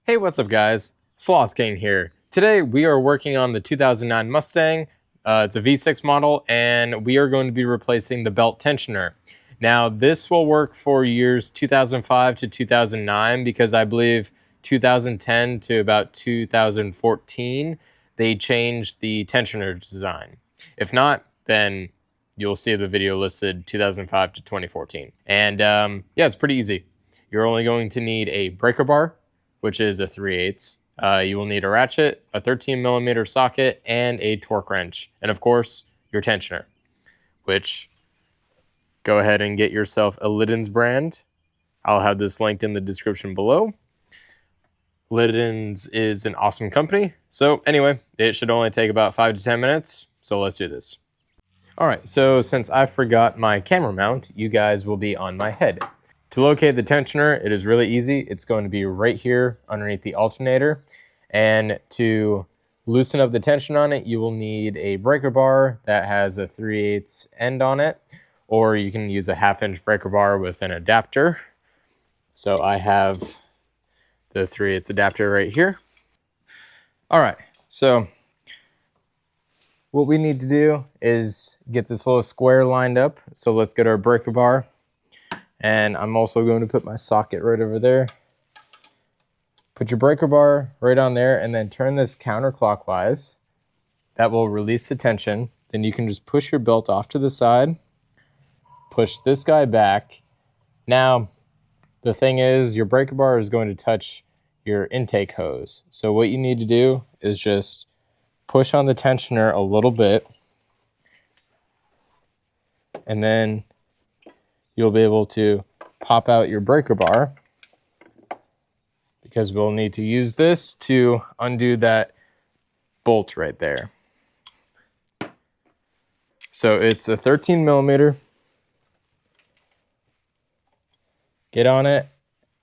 Hey, what's up guys? Sloth King here. Today we are working on the 2009 Mustang. It's a V6 model and we are going to be replacing the belt tensioner. Now this will work for years 2005 to 2009 because I believe 2010 to about 2014 they changed the tensioner design. If not, then you'll see the video listed 2005 to 2014. And yeah, it's pretty easy. You're only going to need a breaker bar, which is a 3/8. You will need a ratchet, a 13mm socket, and a torque wrench. And of course, your tensioner, which go ahead and get yourself a Litens brand. I'll have this linked in the description below. Litens is an awesome company. So anyway, it should only take about 5 to 10 minutes. So let's do this. All right, so since I forgot my camera mount, you guys will be on my head. To locate the tensioner, it is really easy. It's going to be right here underneath the alternator. And to loosen up the tension on it, you will need a breaker bar that has a 3/8 end on it, or you can use a 1/2-inch breaker bar with an adapter. So I have the 3/8 adapter right here. All right, so what we need to do is get this little square lined up. So let's get our breaker bar. And I'm also going to put my socket right over there. Put your breaker bar right on there and then turn this counterclockwise. That will release the tension. Then you can just push your belt off to the side. Push this guy back. Now, the thing is, your breaker bar is going to touch your intake hose. So what you need to do is just push on the tensioner a little bit. And then you'll be able to pop out your breaker bar because we'll need to use this to undo that bolt right there. So it's a 13mm. Get on it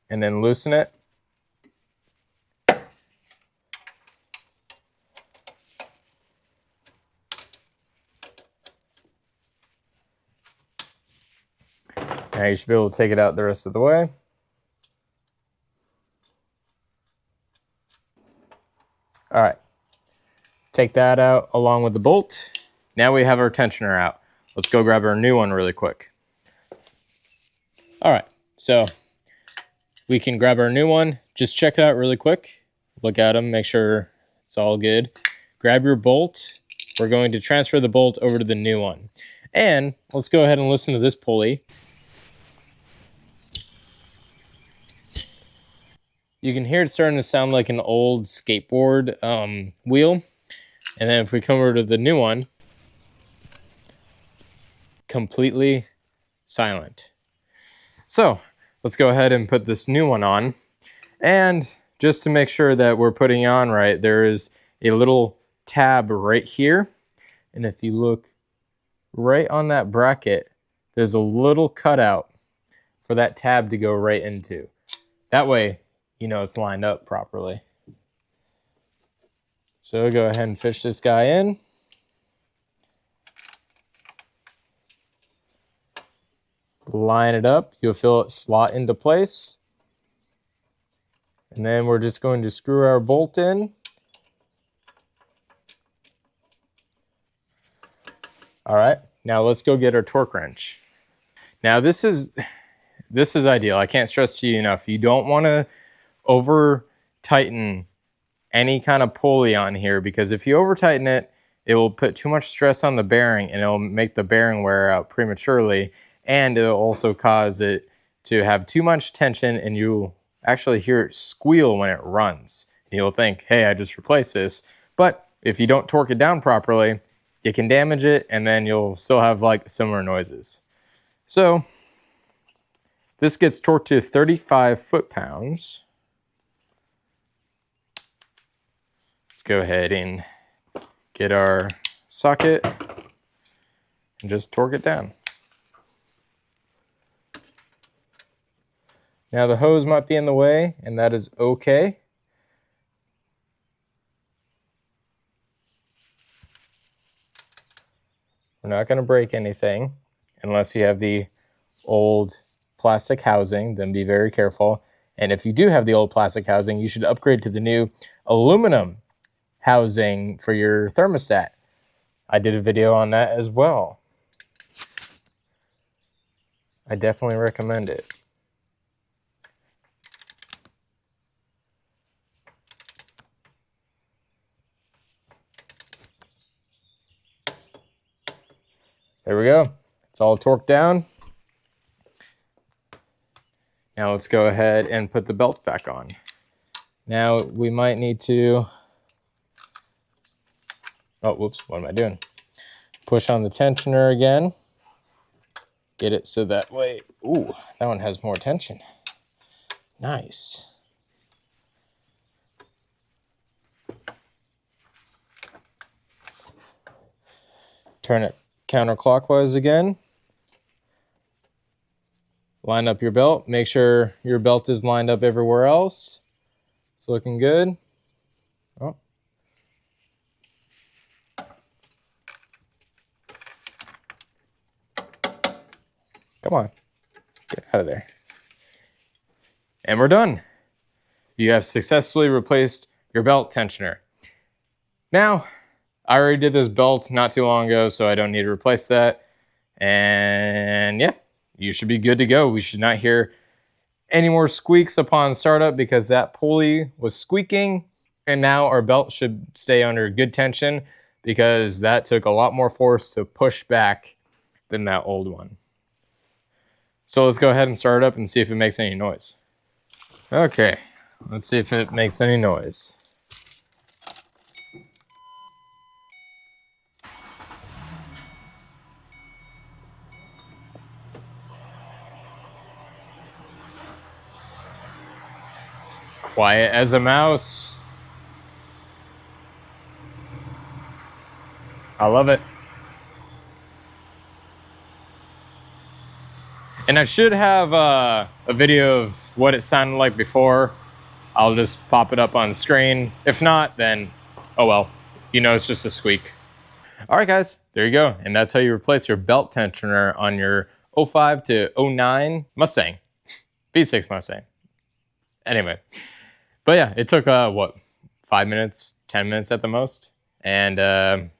and then loosen it. Now you should be able to take it out the rest of the way. All right, take that out along with the bolt. Now we have our tensioner out. Let's go grab our new one really quick. All right, so we can grab our new one. Just check it out really quick. Look at them, make sure it's all good. Grab your bolt. We're going to transfer the bolt over to the new one. And let's go ahead and listen to this pulley. You can hear it starting to sound like an old skateboard wheel. And then if we come over to the new one, completely silent. So let's go ahead and put this new one on. And just to make sure that we're putting it on right, there is a little tab right here. And if you look right on that bracket, there's a little cutout for that tab to go right into. That way, you know it's lined up properly. So go ahead and fish this guy in. Line it up. You'll feel it slot into place. And then we're just going to screw our bolt in. All right, now let's go get our torque wrench. Now this is ideal. I can't stress to you enough. You don't want to over tighten any kind of pulley on here, because if you over tighten it, it will put too much stress on the bearing and it'll make the bearing wear out prematurely, and it'll also cause it to have too much tension and you'll actually hear it squeal when it runs. You'll think, hey, I just replaced this. But if you don't torque it down properly, you can damage it and then you'll still have like similar noises. So this gets torqued to 35 foot-pounds. Let's go ahead and get our socket and just torque it down. Now the hose might be in the way, and that is okay. We're not going to break anything unless you have the old plastic housing, then be very careful. And if you do have the old plastic housing, you should upgrade to the new aluminum housing for your thermostat. I did a video on that as well. I definitely recommend it. There we go. It's all torqued down. Now let's go ahead and put the belt back on. Now we might need to, oh, whoops, what am I doing? Push on the tensioner again. Get it so that way, ooh, that one has more tension. Nice. Turn it counterclockwise again. Line up your belt. Make sure your belt is lined up everywhere else. It's looking good. Oh. Come on, get out of there. And we're done. You have successfully replaced your belt tensioner. Now, I already did this belt not too long ago, so I don't need to replace that. And yeah, you should be good to go. We should not hear any more squeaks upon startup because that pulley was squeaking. And now our belt should stay under good tension because that took a lot more force to push back than that old one. So let's go ahead and start it up and see if it makes any noise. Okay, let's see if it makes any noise. Quiet as a mouse. I love it. And I should have a video of what it sounded like before. I'll just pop it up on screen. If not, then, oh well. You know, it's just a squeak. All right, guys, there you go. And that's how you replace your belt tensioner on your 05 to 09 Mustang. V6 Mustang. Anyway. But yeah, it took, what, 5 minutes, 10 minutes at the most. And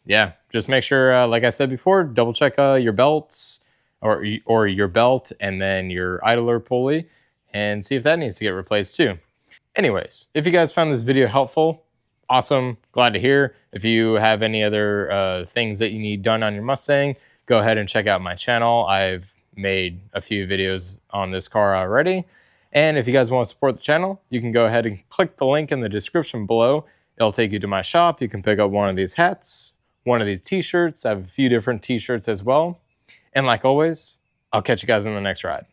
yeah, just make sure, like I said before, double check your belts or your belt and then your idler pulley and see if that needs to get replaced too. Anyways, if you guys found this video helpful, awesome, glad to hear. If you have any other things that you need done on your Mustang, go ahead and check out my channel. I've made a few videos on this car already. And if you guys want to support the channel, you can go ahead and click the link in the description below. It'll take you to my shop. You can pick up one of these hats, one of these t-shirts. I have a few different t-shirts as well. And like always, I'll catch you guys in the next ride.